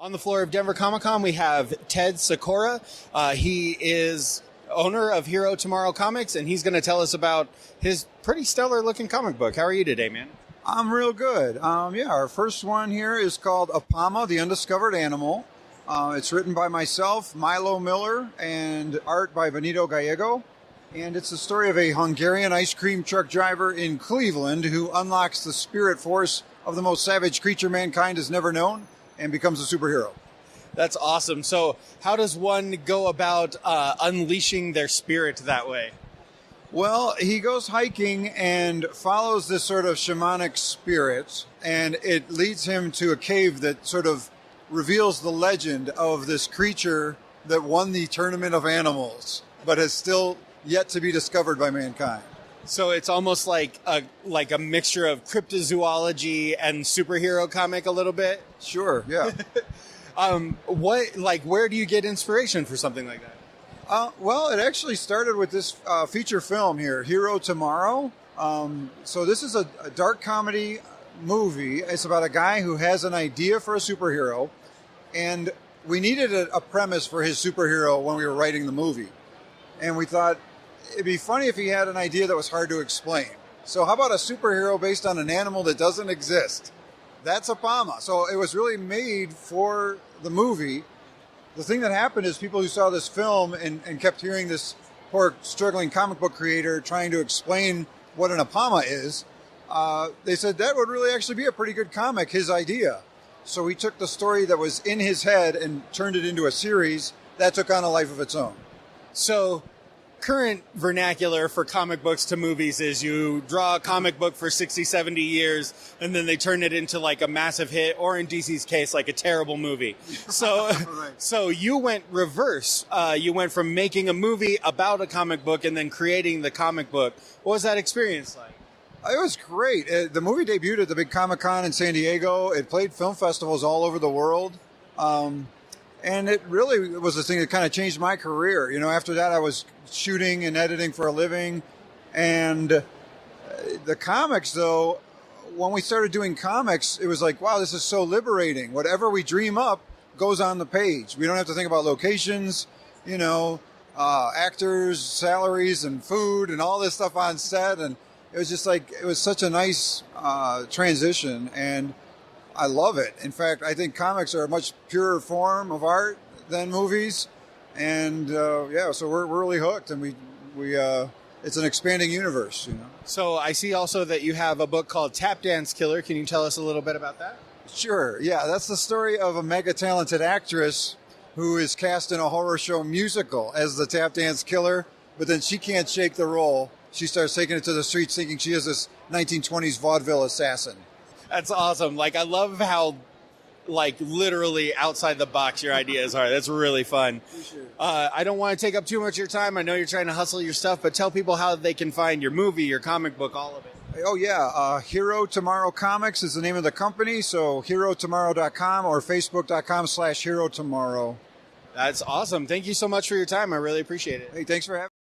On the floor of Denver Comic Con, we have Ted Sikora. He is owner of Hero Tomorrow Comics, and he's going to tell us about his pretty stellar-looking comic book. How are you today, man? I'm real good. Our first one here is called Apama, the Undiscovered Animal. It's written by myself, Milo Miller, and art by Benito Gallego. And it's the story of a Hungarian ice cream truck driver in Cleveland who unlocks the spirit force of the most savage creature mankind has never known and becomes a superhero. That's awesome. So how does one go about unleashing their spirit that way? Well, he goes hiking and follows this sort of shamanic spirit, and it leads him to a cave that sort of reveals the legend of this creature that won the Tournament of Animals, but has still yet to be discovered by mankind. So it's almost like a mixture of cryptozoology and superhero comic a little bit? Sure, yeah. Where do you get inspiration for something like that? Well, it actually started with this feature film here, Hero Tomorrow. So this is a dark comedy movie. It's about a guy who has an idea for a superhero, and we needed a premise for his superhero when we were writing the movie. And we thought it'd be funny if he had an idea that was hard to explain. So how about a superhero based on an animal that doesn't exist? That's Apama. So it was really made for the movie. The thing that happened is people who saw this film and kept hearing this poor struggling comic book creator trying to explain what an Apama is, they said that would really actually be a pretty good comic, his idea. So we took the story that was in his head and turned it into a series that took on a life of its own. So current vernacular for comic books to movies is you draw a comic book for 60, 70 years, and then they turn it into like a massive hit, or in DC's case, like a terrible movie. So, Right. So you went reverse. You went from making a movie about a comic book and then creating the comic book. What was that experience like? It was great. The movie debuted at the big Comic-Con in San Diego. It played film festivals all over the world. And it really was the thing that kind of changed my career. You know, after that, I was shooting and editing for a living. And the comics, though, when we started doing comics, it was like, wow, this is so liberating. Whatever we dream up goes on the page. We don't have to think about locations, actors, salaries, and food, and all this stuff on set. And it was just like, it was such a nice transition. And I love it. In fact, I think comics are a much purer form of art than movies, and so we're really hooked, and we it's an expanding universe, So I see also that you have a book called Tap Dance Killer. Can you tell us a little bit about that? Sure, yeah, that's the story of a mega talented actress who is cast in a horror show musical as the Tap Dance Killer, but then she can't shake the role. She starts taking it to the streets thinking she is this 1920s vaudeville assassin. That's awesome. I love how, literally outside the box your ideas are. That's really fun. I don't want to take up too much of your time. I know you're trying to hustle your stuff, but tell people how they can find your movie, your comic book, all of it. Oh, yeah. Hero Tomorrow Comics is the name of the company, so herotomorrow.com or facebook.com/herotomorrow. That's awesome. Thank you so much for your time. I really appreciate it. Hey, thanks for having me.